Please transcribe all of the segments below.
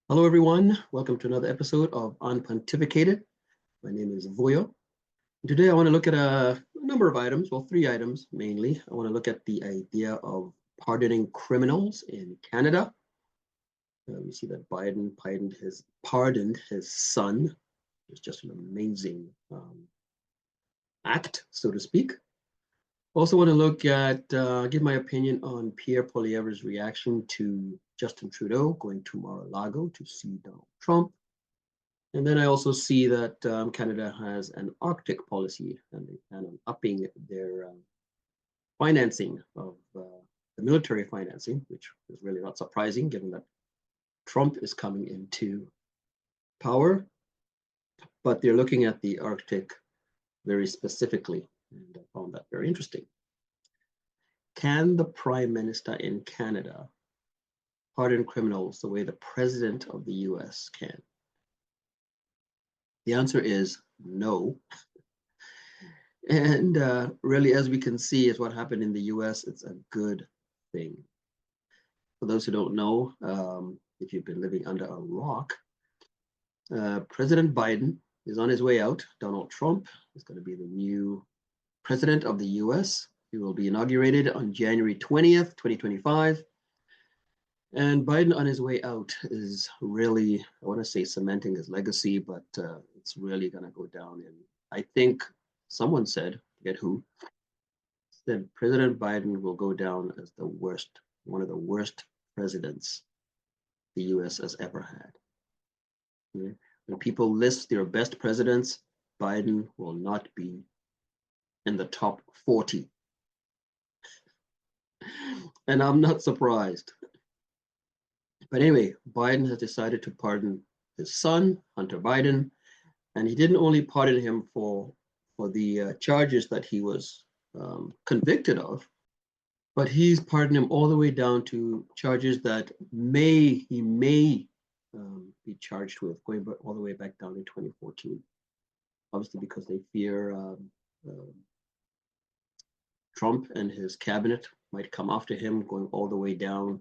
Hello, everyone. Welcome to another episode of UnPontificated. My name is Voyo. Today, I want to look at a number of items, well, three items mainly. I want to look at the idea of pardoning criminals in Canada. We see that Biden pardoned his son. It's just an amazing act, so to speak. Also want to look at, give my opinion on Pierre Poilievre's reaction to Justin Trudeau going to Mar-a-Lago to see Donald Trump. And then I also see that Canada has an Arctic policy and they plan on upping their financing of the military financing, which is really not surprising given that Trump is coming into power. But they're looking at the Arctic very specifically, and I found that very interesting. Can the Prime Minister in Canada pardon criminals the way the President of the US can? The answer is no. And really, as we can see, is what happened in the US. It's a good thing. For those who don't know, if you've been living under a rock, President Biden is on his way out. Donald Trump is going to be the new president of the US. He will be inaugurated on January 20th, 2025. And Biden on his way out is really, I want to say cementing his legacy, but it's really going to go down. And I think someone said, forget who, said President Biden will go down as the worst, one of the worst presidents the US has ever had. Okay? When people list their best presidents, Biden will not be in the top 40. And I'm not surprised. But anyway, Biden has decided to pardon his son, Hunter Biden, and he didn't only pardon him for the charges that he was convicted of, but he's pardoned him all the way down to charges that he may be charged with, going all the way back down to 2014. Obviously, because they fear Trump and his cabinet might come after him, going all the way down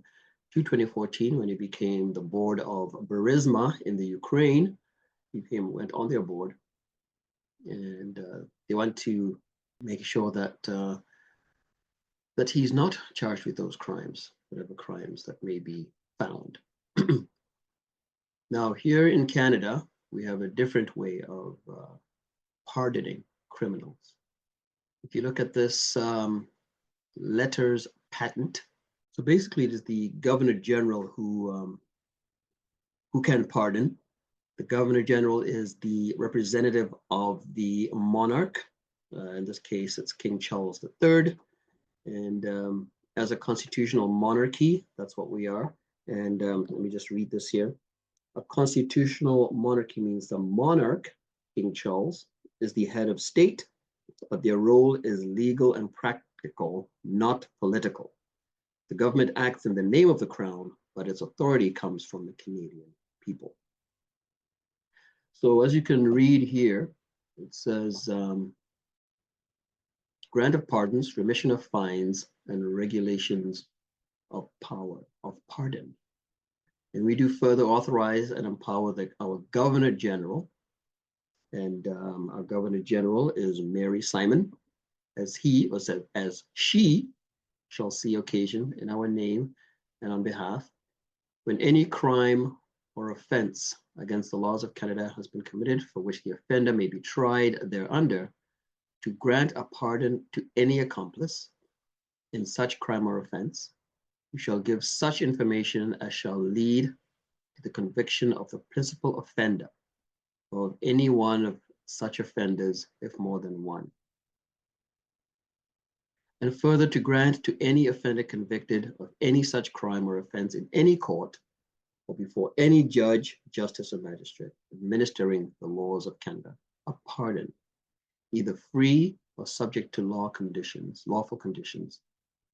to 2014 when he became the board of Burisma in the Ukraine. He went on their board, and they want to make sure that that he's not charged with those crimes, whatever crimes that may be found. Now, here in Canada, we have a different way of pardoning criminals. If you look at this letters patent, so basically it is the Governor General who can pardon. The Governor General is the representative of the monarch. In this case, it's King Charles III. And as a constitutional monarchy, that's what we are. And let me just read this here. A constitutional monarchy means the monarch, King Charles, is the head of state, but their role is legal and practical, not political. The government acts in the name of the crown, but its authority comes from the Canadian people. So as you can read here, it says, grant of pardons, remission of fines, and regulations of power of pardon. And we do further authorize and empower our Governor General. And our Governor General is Mary Simon, as she shall see occasion in our name and on behalf, when any crime or offense against the laws of Canada has been committed for which the offender may be tried thereunder, to grant a pardon to any accomplice in such crime or offense, who shall give such information as shall lead to the conviction of the principal offender or of any one of such offenders, if more than one. And further, to grant to any offender convicted of any such crime or offense in any court or before any judge, justice, or magistrate administering the laws of Canada a pardon, either free or subject to lawful conditions,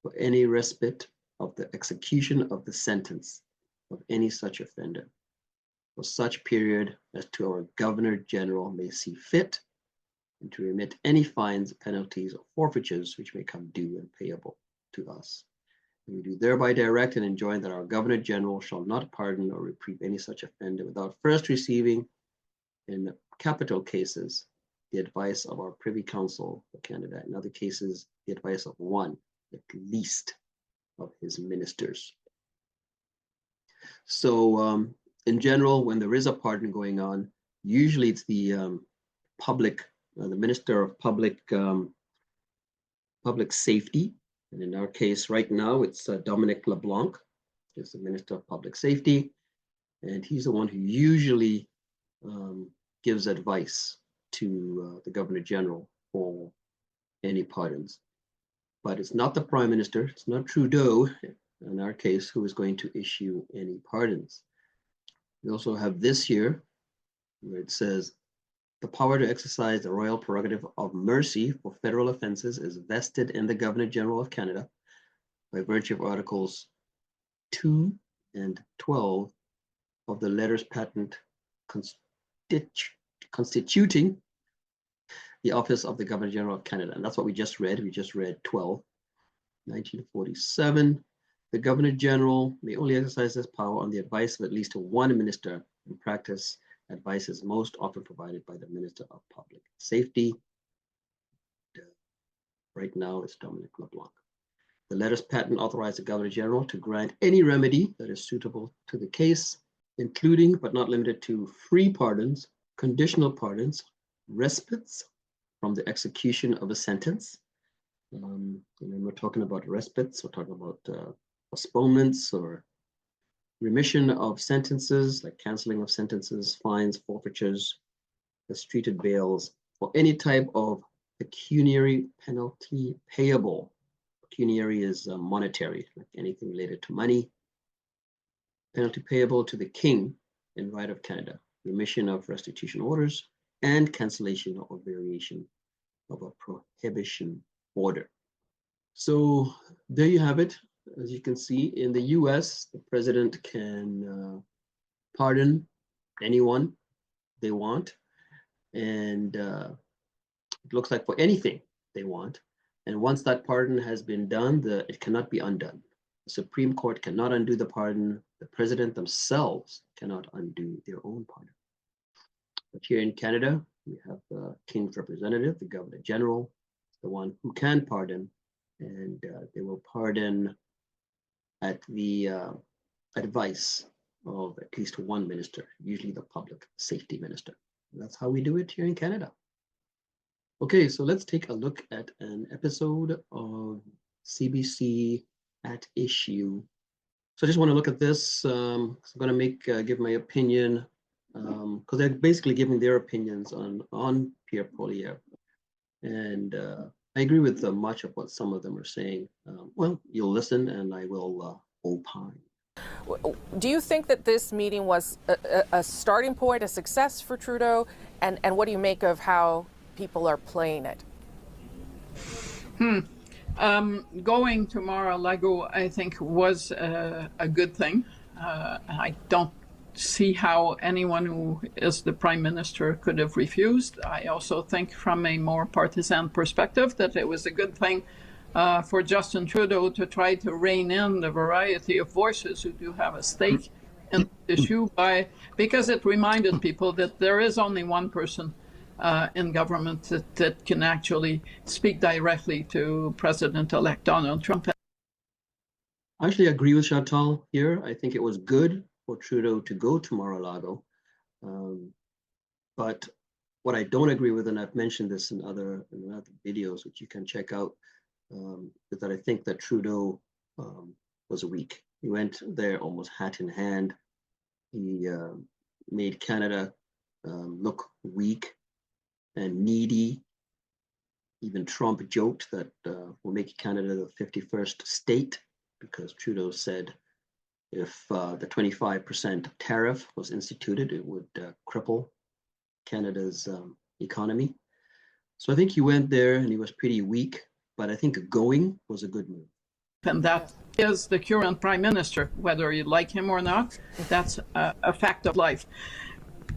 for any respite of the execution of the sentence of any such offender, for such period as to our Governor General may see fit, and to remit any fines, penalties, or forfeitures which may come due and payable to us. We do thereby direct and enjoin that our Governor General shall not pardon or reprieve any such offender without first receiving, in capital cases, the advice of our Privy Council for Canada. In other cases, the advice of one, at least, of his ministers. So in general, when there is a pardon going on, usually it's the public, the Minister of Public Safety. And in our case right now, it's Dominic LeBlanc, who's the Minister of Public Safety. And he's the one who usually gives advice to the Governor General for any pardons. But it's not the Prime Minister, it's not Trudeau, in our case, who is going to issue any pardons. We also have this here, where it says, the power to exercise the royal prerogative of mercy for federal offenses is vested in the Governor General of Canada by virtue of Articles 2 and 12 of the letters patent constituting the office of the Governor General of Canada. And that's what we just read. We just read 12. 1947, the Governor General may only exercise this power on the advice of at least one minister. In practice, advice is most often provided by the Minister of Public Safety. Right now, it's Dominic LeBlanc. The letters patent authorize the Governor General to grant any remedy that is suitable to the case, including but not limited to free pardons, conditional pardons, respites from the execution of a sentence. And when we're talking about respites, we're talking about postponements or remission of sentences, like canceling of sentences, fines, forfeitures, mistreated bails, or any type of pecuniary penalty payable. Pecuniary is monetary, like anything related to money. Penalty payable to the King in right of Canada, remission of restitution orders, and cancellation or variation of a prohibition order. So there you have it. As you can see, in the US, the president can pardon anyone they want. And it looks like for anything they want. And once that pardon has been done, it cannot be undone. The Supreme Court cannot undo the pardon. The president themselves cannot undo their own pardon. But here in Canada, we have the King's representative, the Governor General, the one who can pardon, and they will pardon at the advice of at least one minister, usually the public safety minister. And that's how we do it here in Canada. Okay, so let's take a look at an episode of CBC at Issue. So I just want to look at this. I'm going to give my opinion because they're basically giving their opinions on Pierre Poilievre. And I agree with much of what some of them are saying. Well, you'll listen and I will opine. Do you think that this meeting was a starting point, a success for Trudeau? And what do you make of how people are playing it? Going to Mar-a-Lago, I think, was a good thing. I don't see how anyone who is the Prime Minister could have refused. I also think from a more partisan perspective that it was a good thing for Justin Trudeau to try to rein in the variety of voices who do have a stake in the issue, because it reminded people that there is only one person in government that can actually speak directly to President-elect Donald Trump. I actually agree with Chantal here. I think it was good for Trudeau to go to Mar-a-Lago. But what I don't agree with, and I've mentioned this in other videos, which you can check out, is that I think that Trudeau was weak. He went there almost hat in hand. He made Canada look weak and needy. Even Trump joked that we'll make Canada the 51st state, because Trudeau said if the 25% tariff was instituted, it would cripple Canada's economy. So I think he went there and he was pretty weak, but I think going was a good move. And that is the current Prime Minister, whether you like him or not. That's a fact of life.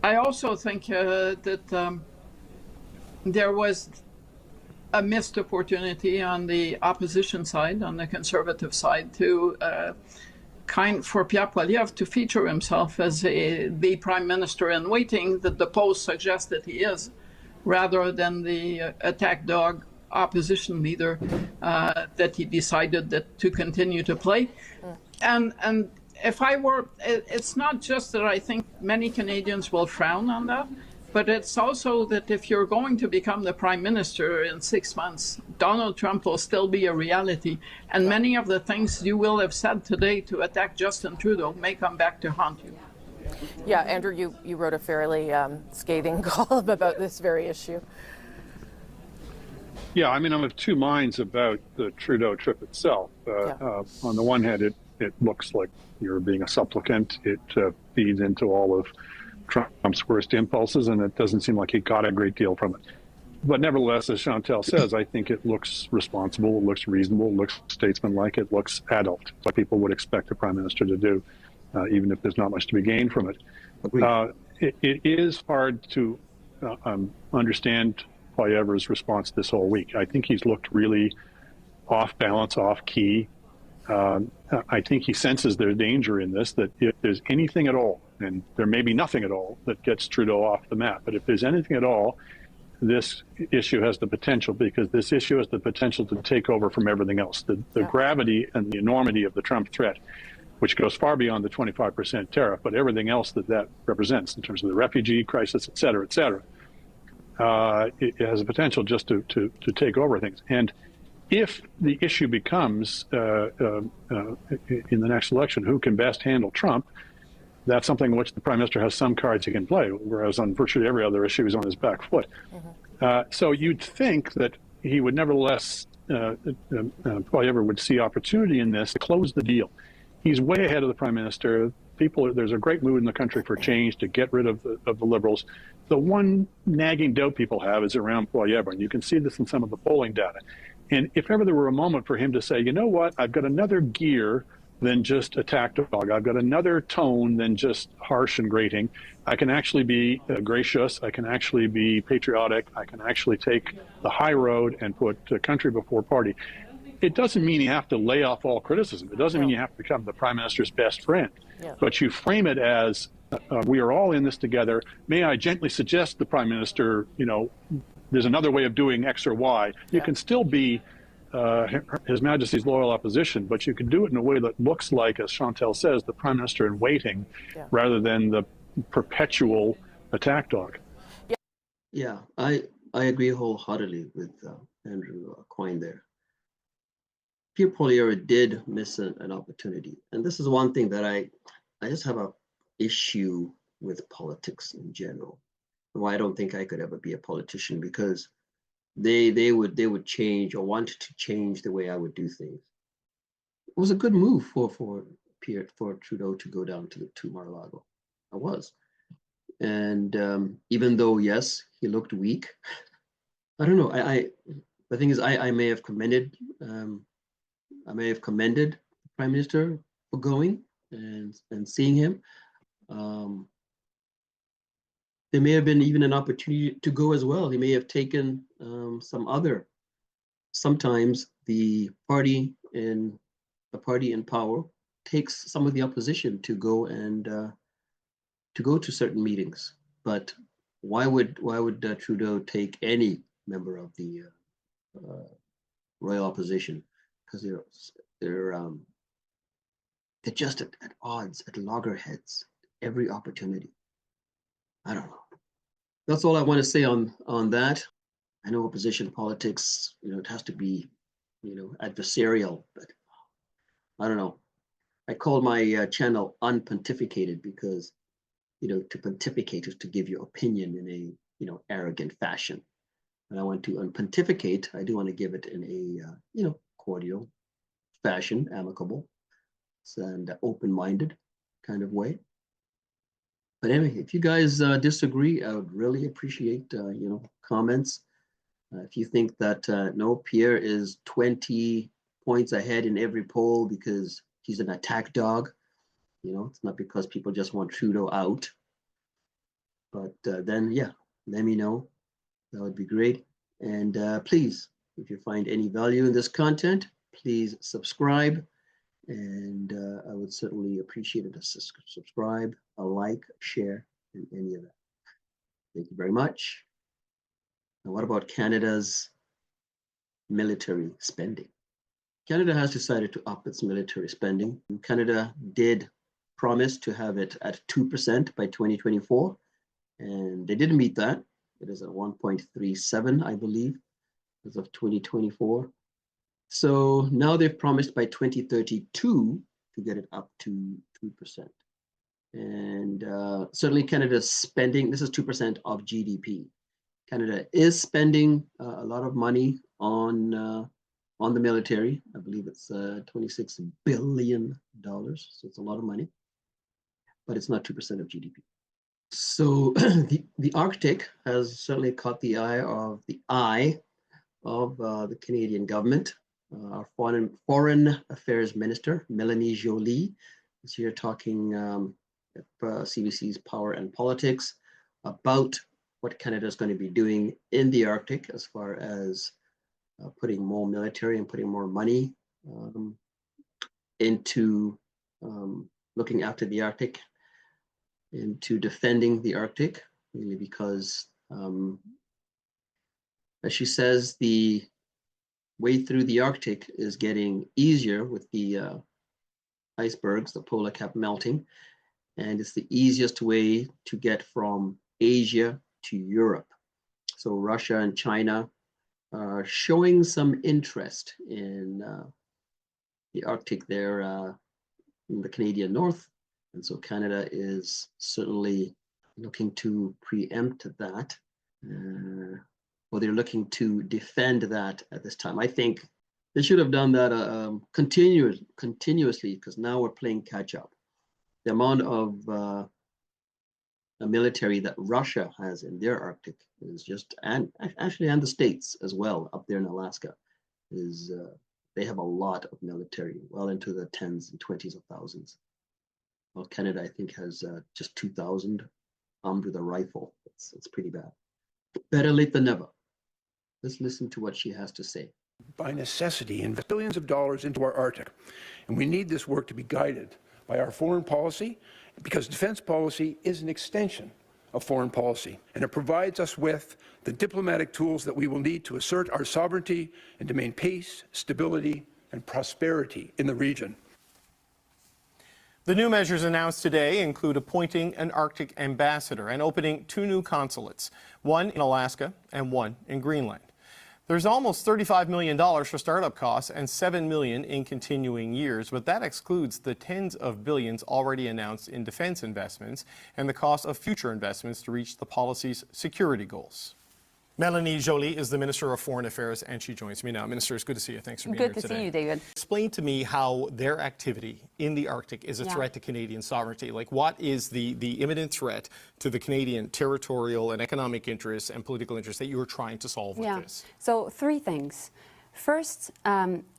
I also think that there was a missed opportunity on the opposition side, on the conservative side, to for Pierre Poilievre to feature himself as the prime minister in waiting that the polls suggest that he is, rather than the attack dog opposition leader that he decided to continue to play. And if I were, it's not just that I think many Canadians will frown on that, but it's also that if you're going to become the prime minister in 6 months, Donald Trump will still be a reality. And many of the things you will have said today to attack Justin Trudeau may come back to haunt you. Yeah, Andrew, you wrote a fairly scathing column about this very issue. Yeah, I mean, I'm of two minds about the Trudeau trip itself. On the one hand, it looks like you're being a supplicant. It feeds into all of Trump's worst impulses, and it doesn't seem like he got a great deal from it. But nevertheless, as Chantal says, I think it looks responsible, it looks reasonable, it looks statesmanlike, it looks adult, like people would expect a prime minister to do, even if there's not much to be gained from it. It is hard to understand Poilievre's response this whole week. I think he's looked really off balance, off key. I think he senses there's danger in this, that if there's anything at all, and there may be nothing at all that gets Trudeau off the map, but if there's anything at all, this issue has the potential, because this issue has the potential to take over from everything else. The gravity and the enormity of the Trump threat, which goes far beyond the 25% tariff, but everything else that represents in terms of the refugee crisis, et cetera, it has a potential just to take over things. And if the issue becomes, in the next election, who can best handle Trump, that's something in which the prime minister has some cards he can play, whereas on virtually every other issue he's on his back foot. So you'd think that he would nevertheless, Poilievre would see opportunity in this to close the deal. He's way ahead of the prime minister. There's a great mood in the country for change, to get rid of the Liberals. The one nagging doubt people have is around Poilievre, and you can see this in some of the polling data. And if ever there were a moment for him to say, you know what, I've got another gear than just attack dog, I've got another tone than just harsh and grating, I can actually be gracious, I can actually be patriotic, I can actually take the high road and put country before party. It doesn't mean you have to lay off all criticism. It doesn't mean you have to become the prime minister's best friend. But you frame it as, we are all in this together. May I gently suggest the prime minister, there's another way of doing X or Y. You can still be His Majesty's loyal opposition, but you can do it in a way that looks like, as Chantal says, the prime minister in waiting, rather than the perpetual attack dog. Yeah, I agree wholeheartedly with Andrew Coyne there. Pierre Poilievre did miss an opportunity, and this is one thing that I just have a issue with politics in general. Why I don't think I could ever be a politician, because they would change, or wanted to change, the way I would do things. It was a good move for Trudeau to go down to Mar-a-Lago. I was, and even though yes, he looked weak, I don't know. The thing is, I may have commended the Prime Minister for going and seeing him. There may have been even an opportunity to go as well. He may have taken sometimes the party in power takes some of the opposition to go to certain meetings. But why would Trudeau take any member of the royal opposition? Because they're just at odds, at loggerheads, every opportunity. I don't know. That's all I want to say on that. I know opposition politics, it has to be, adversarial, but I don't know. I call my channel UnPontificated because, to pontificate is to give your opinion in a, arrogant fashion. And I want to unpontificate. I do want to give it in a, cordial fashion, amicable and open-minded kind of way. But anyway, if you guys disagree, I would really appreciate, comments. If you think that, no, Pierre is 20 points ahead in every poll because he's an attack dog, it's not because people just want Trudeau out. But then, yeah, let me know. That would be great. And please If you find any value in this content, please subscribe. And I would certainly appreciate it. A subscribe, a like, share, and any of that. Thank you very much. Now, what about Canada's military spending? Canada has decided to up its military spending. Canada did promise to have it at 2% by 2024, and they didn't meet that. It is at 1.37, I believe, as of 2024. So now they've promised by 2032 to get it up to 2%. And certainly Canada's spending, this is 2% of GDP. Canada is spending a lot of money on the military. I believe it's $26 billion. So it's a lot of money, but it's not 2% of GDP. So the Arctic has certainly caught the eye of the Canadian government. Our foreign affairs minister, Mélanie Joly, is here talking at CBC's Power and Politics about what Canada is going to be doing in the Arctic as far as putting more military and putting more money into looking after the Arctic, into defending the Arctic, really because, as she says, the way through the Arctic is getting easier with the icebergs, the polar cap melting, and it's the easiest way to get from Asia to Europe. So Russia and China are showing some interest in the Arctic there in the Canadian North, and so Canada is certainly looking to preempt that. Or they're looking to defend that at this time. I think they should have done that continuously, because now we're playing catch up. The amount of military that Russia has in their Arctic is just, and actually, and the States as well up there in Alaska, is they have a lot of military, well into the tens and 20s of thousands. Well, Canada, I think, has just 2,000 armed with a rifle. It's pretty bad. Better late than never. Let's listen to what she has to say. By necessity, invest billions of dollars into our Arctic. And we need this work to be guided by our foreign policy, because defense policy is an extension of foreign policy. And it provides us with the diplomatic tools that we will need to assert our sovereignty and to maintain peace, stability, and prosperity in the region. The new measures announced today include appointing an Arctic ambassador and opening 2 new consulates, one in Alaska and one in Greenland. There's almost $35 million for startup costs and $7 million in continuing years, but that excludes the tens of billions already announced in defense investments and the cost of future investments to reach the policy's security goals. Mélanie Joly is the Minister of Foreign Affairs, and she joins me now. Minister, it's good to see you. Thanks for being here today. Good to see you, David. Explain to me how their activity in the Arctic is a threat to Canadian sovereignty. Like, what is the imminent threat to the Canadian territorial and economic interests and political interests that you are trying to solve with this? So 3 things. First,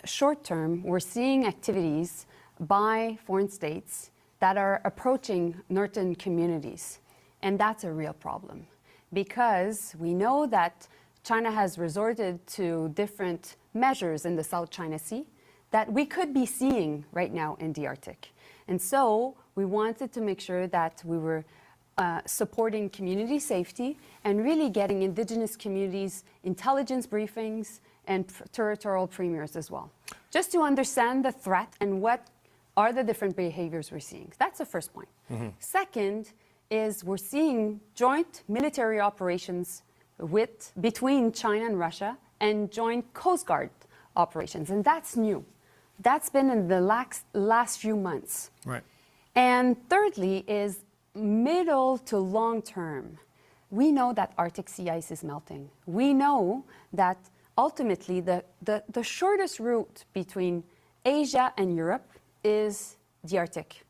short term, we're seeing activities by foreign states that are approaching northern communities, and that's a real problem, because we know that China has resorted to different measures in the South China Sea that we could be seeing right now in the Arctic. And so we wanted to make sure that we were supporting community safety and really getting Indigenous communities intelligence briefings and territorial premiers as well, just to understand the threat and what are the different behaviors we're seeing. That's the first point. Second is we're seeing joint military operations between China and Russia, and joint Coast Guard operations, and that's new. That's been in the last few months. Right. And thirdly is middle to long term. We know that Arctic sea ice is melting. We know that ultimately the shortest route between Asia and Europe is the Arctic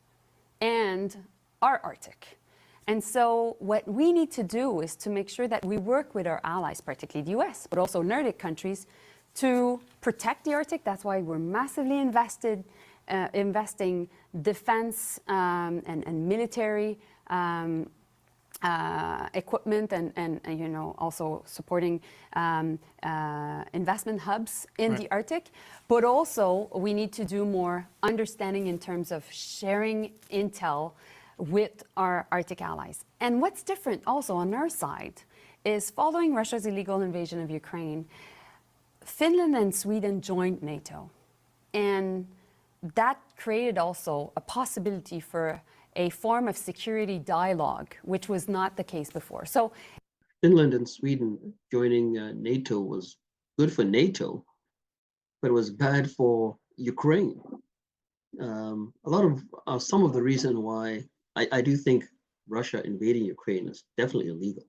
and our Arctic. And so what we need to do is to make sure that we work with our allies, particularly the US, but also Nordic countries, to protect the Arctic. That's why we're massively investing defense and military equipment and also supporting investment hubs in the Arctic. But also we need to do more understanding in terms of sharing intel with our Arctic allies. And what's different also on our side is following Russia's illegal invasion of Ukraine, Finland and Sweden joined NATO. And that created also a possibility for a form of security dialogue, which was not the case before. So Finland and Sweden joining NATO was good for NATO, but it was bad for Ukraine. Some of the reason why I do think Russia invading Ukraine is definitely illegal,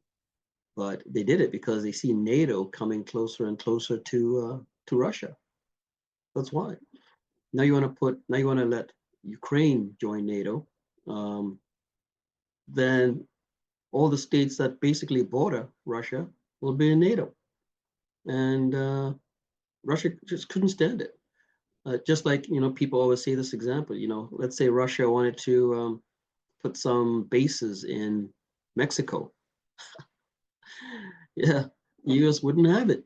but they did it because they see NATO coming closer and closer to Russia. That's why. Now you want to let Ukraine join NATO. Then all the states that basically border Russia will be in NATO, and Russia just couldn't stand it. Just like people always say this example. Let's say Russia wanted to put some bases in Mexico. Yeah, U.S. wouldn't have it.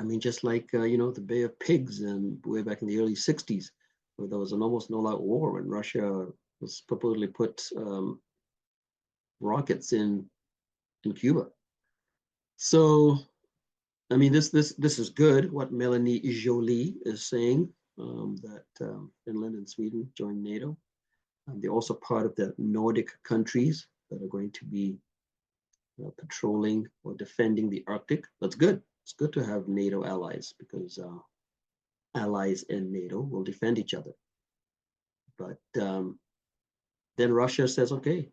I mean, just like the Bay of Pigs, and way back in the early '60s, where there was an almost all-out war when Russia was purportedly put rockets in Cuba. So, I mean, this is good. What Melanie Joly is saying, that Finland and Sweden join NATO. They're also part of the Nordic countries that are going to be patrolling or defending the Arctic. That's good. It's good to have NATO allies, because allies in NATO will defend each other. But then Russia says, okay,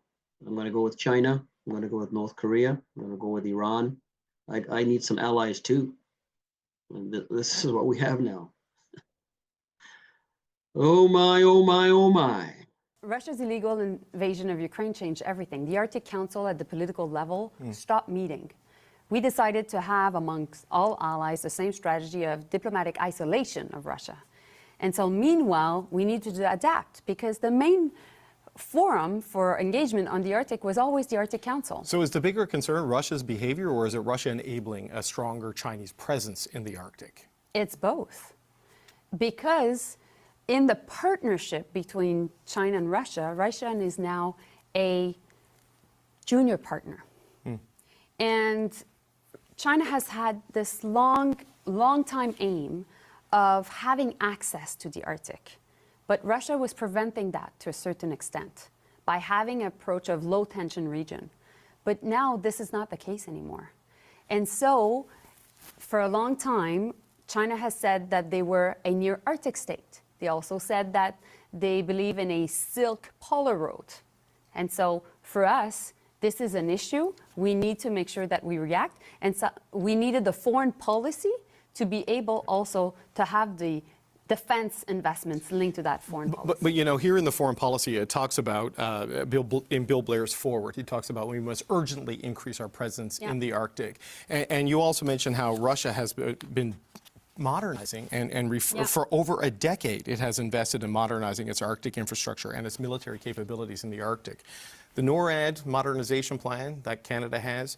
I'm going to go with China. I'm going to go with North Korea. I'm going to go with Iran. I need some allies too. And this is what we have now. Oh my, oh my, oh my. Russia's illegal invasion of Ukraine changed everything. The Arctic Council at the political level stopped meeting. We decided to have amongst all allies the same strategy of diplomatic isolation of Russia. And so meanwhile, we need to adapt, because the main forum for engagement on the Arctic was always the Arctic Council. So is the bigger concern Russia's behavior, or is it Russia enabling a stronger Chinese presence in the Arctic? It's both. Because in the partnership between China and Russia, Russia is now a junior partner. And China has had this long time aim of having access to the Arctic. But Russia was preventing that to a certain extent by having an approach of low tension region. But now this is not the case anymore. And so for a long time, China has said that they were a near Arctic state. They also said that they believe in a Silk Polar Road. And so for us, this is an issue. We need to make sure that we react. And so we needed the foreign policy to be able also to have the defense investments linked to that foreign policy. But here in the foreign policy, it talks about, in Bill Blair's forward, he talks about we must urgently increase our presence in the Arctic. And you also mentioned how Russia has been modernizing for over a decade. It has invested in modernizing its Arctic infrastructure and its military capabilities in the Arctic. The NORAD modernization plan that Canada has,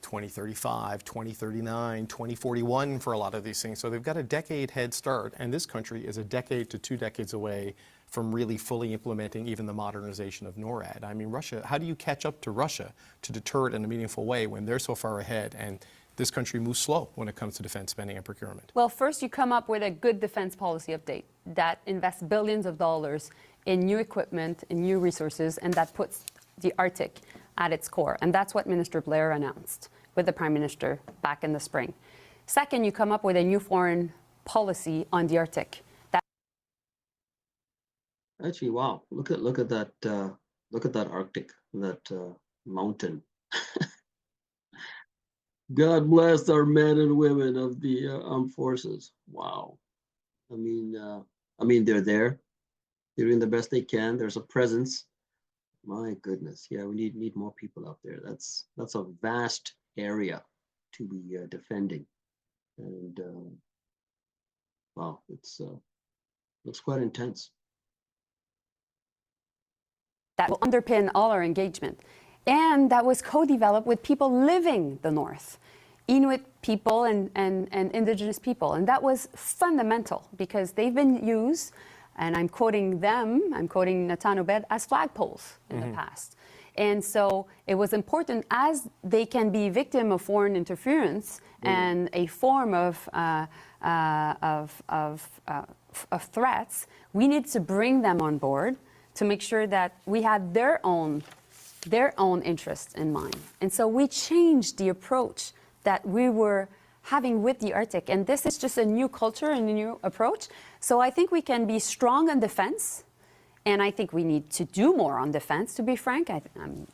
2035, 2039, 2041 for a lot of these things. So they've got a decade head start, and this country is a decade to 2 decades away from really fully implementing even the modernization of NORAD. I mean, Russia, how do you catch up to Russia to deter it in a meaningful way when they're so far ahead and this country moves slow when it comes to defense spending and procurement? Well, first you come up with a good defense policy update that invests billions of dollars in new equipment, in new resources, and that puts the Arctic at its core. And that's what Minister Blair announced with the Prime Minister back in the spring. Second, you come up with a new foreign policy on the Arctic. Actually, wow! Look at that Arctic, that mountain. God bless our men and women of the armed forces. Wow. I mean, they're there. They're doing the best they can. There's a presence. My goodness, yeah, we need more people out there. That's a vast area to be defending, and wow, it's looks quite intense. That will underpin all our engagement. And that was co-developed with people living the North, Inuit people and indigenous people. And that was fundamental because they've been used, and I'm quoting them, I'm quoting Natan Obed, as flagpoles in the past. And so it was important, as they can be victim of foreign interference and a form of threats, we need to bring them on board to make sure that we had their own interests in mind. And so we changed the approach that we were having with the Arctic. And this is just a new culture and a new approach. So I think we can be strong on defense. And I think we need to do more on defense, to be frank. I'm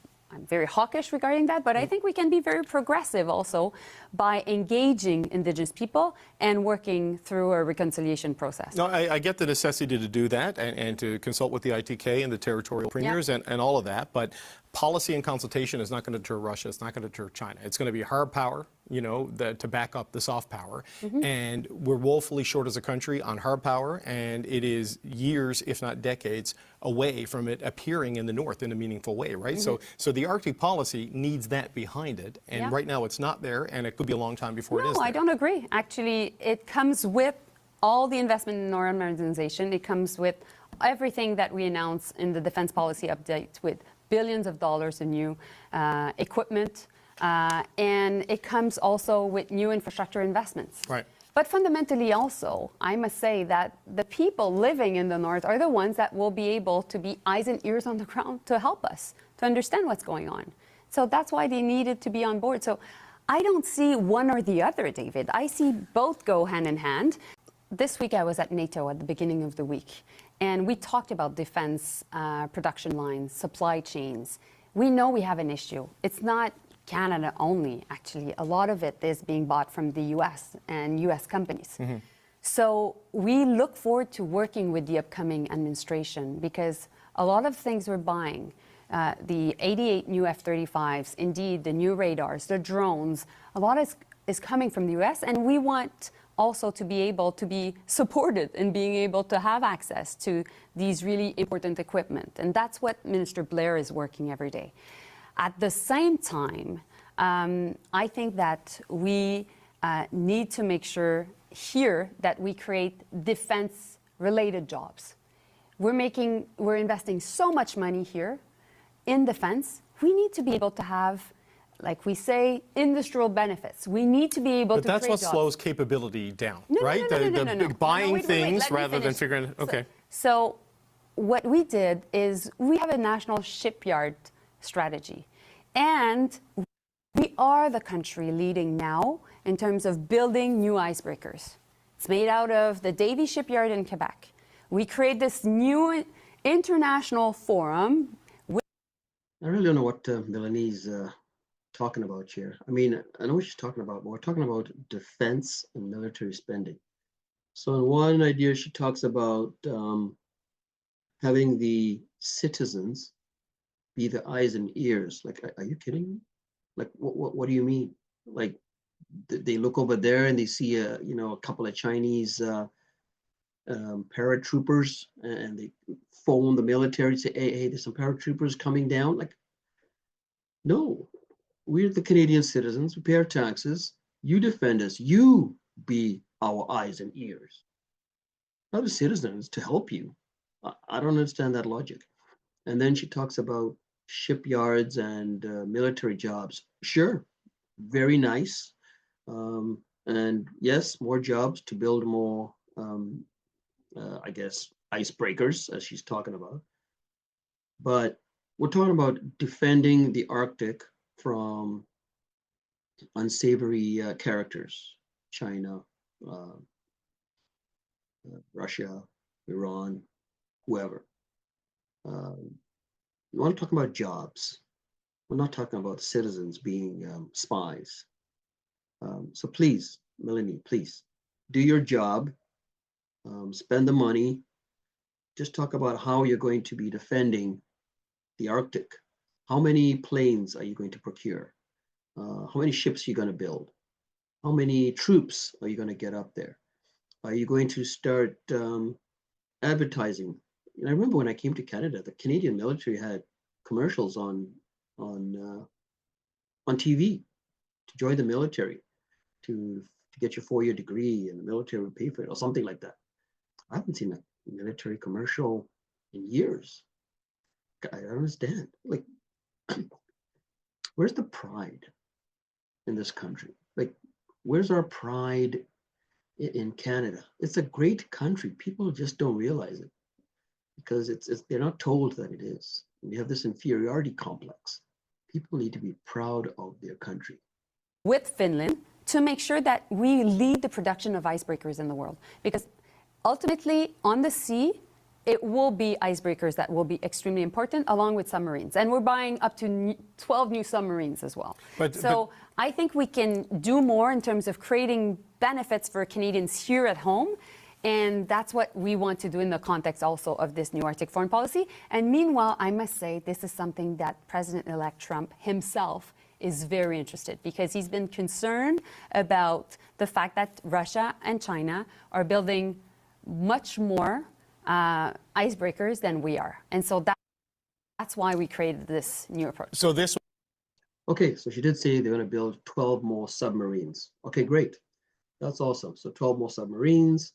very hawkish regarding that, but I think we can be very progressive also by engaging Indigenous people and working through a reconciliation process. No, I get the necessity to do that and to consult with the ITK and the territorial premiers and all of that, but policy and consultation is not going to deter Russia. It's not going to deter China. It's going to be hard power, to back up the soft power. And we're woefully short as a country on hard power, and it is years, if not decades, away from it appearing in the North in a meaningful way, right? So the Arctic policy needs that behind it, and right now it's not there, and it could be a long time before it is there. No, I don't agree. Actually, it comes with all the investment in our modernization. It comes with everything that we announced in the defense policy update with billions of dollars in new equipment, and it comes also with new infrastructure investments. Right. But fundamentally also, I must say that the people living in the North are the ones that will be able to be eyes and ears on the ground to help us, to understand what's going on. So that's why they needed to be on board. So I don't see one or the other, David. I see both go hand in hand. This week I was at NATO at the beginning of the week, and we talked about defense production lines, supply chains. We know we have an issue. It's not Canada only, actually. A lot of it is being bought from the US and US companies. So we look forward to working with the upcoming administration because a lot of things we're buying, the 88 new F-35s, indeed the new radars, the drones, a lot is coming from the US, and we want also to be able to be supported in being able to have access to these really important equipment. And that's what Minister Blair is working every day. At the same time, I think that we need to make sure here that we create defense-related jobs. We're investing so much money here in defense. We need to be able to have, like we say, industrial benefits. We need to be able to create jobs. But that's what slows capability down, right? No. Buying Wait, things let me rather than finish. figuring, okay. So what we did is we have a national shipyard strategy. And we are the country leading now in terms of building new icebreakers. It's made out of the Davie Shipyard in Quebec. We create this new international forum. I really don't know what Melanie's talking about here. I mean, I know what she's talking about, but we're talking about defense and military spending. So in one idea, she talks about having the citizens be the eyes and ears. Like, are you kidding me? Like, what do you mean? Like, they look over there and they see a couple of Chinese paratroopers, and they phone the military, say, hey, there's some paratroopers coming down. Like, no, we're the Canadian citizens. We pay our taxes. You defend us. You be our eyes and ears. Not the citizens to help you. I don't understand that logic. And then she talks about shipyards and military jobs. Sure, very nice. And yes, more jobs to build more, I guess, icebreakers, as she's talking about. But we're talking about defending the Arctic from unsavory characters, China, Russia, Iran, whoever. We want to talk about jobs. We're not talking about citizens being spies. So please, Melanie, please do your job, spend the money. Just talk about how you're going to be defending the Arctic. How many planes are you going to procure? How many ships are you going to build? How many troops are you going to get up there? Are you going to start advertising? And I remember when I came to Canada, the Canadian military had commercials on on TV to join the military, to get your 4-year degree, and the military would pay for it or something like that. I haven't seen a military commercial in years. I don't understand. Like, where's the pride in this country? Like, where's our pride in Canada? It's a great country. People just don't realize it because they're not told that it is. We have this inferiority complex. People need to be proud of their country. With Finland, to make sure that we lead the production of icebreakers in the world. Because ultimately, on the sea, it will be icebreakers that will be extremely important, along with submarines. And we're buying up to 12 new submarines as well. So I think we can do more in terms of creating benefits for Canadians here at home. And that's what we want to do in the context also of this new Arctic foreign policy. And meanwhile, I must say, this is something that President-elect Trump himself is very interested, because he's been concerned about the fact that Russia and China are building much more icebreakers than we are. And so that's why we created this new approach. So this. Okay, so she did say they're going to build 12 more submarines. Okay, great. That's awesome. So 12 more submarines,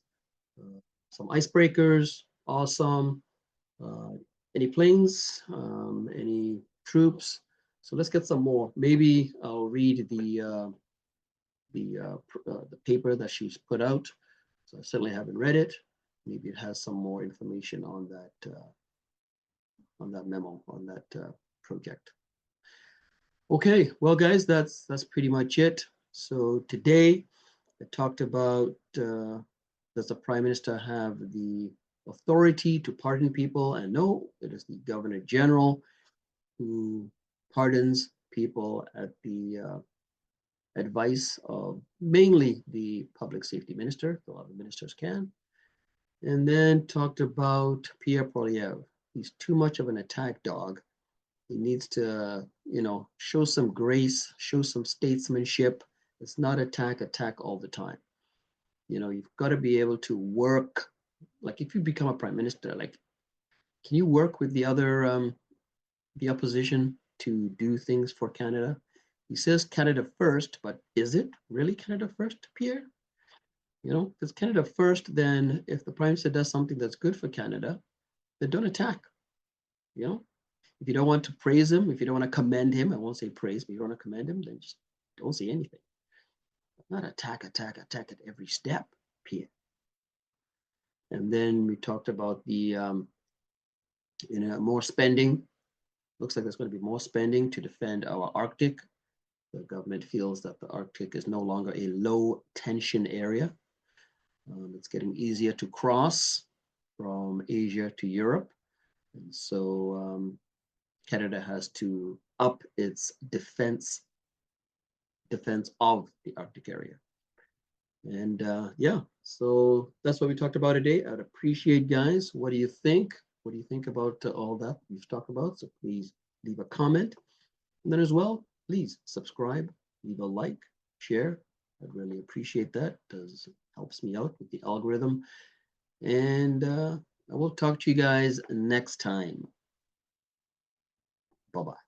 some icebreakers, awesome. Any planes, any troops? So let's get some more. Maybe I'll read the paper that she's put out. So I certainly haven't read it. Maybe it has some more information on that memo, on that project. Okay, well, guys, that's pretty much it. So today I talked about does the Prime Minister have the authority to pardon people? And no, it is the Governor General who pardons people at the advice of mainly the Public Safety Minister. A lot of ministers can. And then talked about Pierre Poilievre. He's too much of an attack dog. He needs to, show some grace, show some statesmanship. It's not attack all the time. You've got to be able to work. Like, if you become a prime minister, like, can you work with the other, the opposition to do things for Canada? He says Canada first, but is it really Canada first, Pierre? If it's Canada first, then if the Prime Minister does something that's good for Canada, then don't attack. If you don't want to praise him, if you don't want to commend him, I won't say praise, but you don't want to commend him, then just don't say anything. Not attack at every step, Pierre. And then we talked about the more spending. Looks like there's going to be more spending to defend our Arctic. The government feels that the Arctic is no longer a low tension area. It's getting easier to cross from Asia to Europe. And so Canada has to up its defense of the Arctic area. And yeah, so that's what we talked about today. I'd appreciate, guys, what do you think? What do you think about all that we've talked about? So please leave a comment. And then as well, please subscribe, leave a like, share. I'd really appreciate that, because it helps me out with the algorithm. And I will talk to you guys next time. Bye-bye.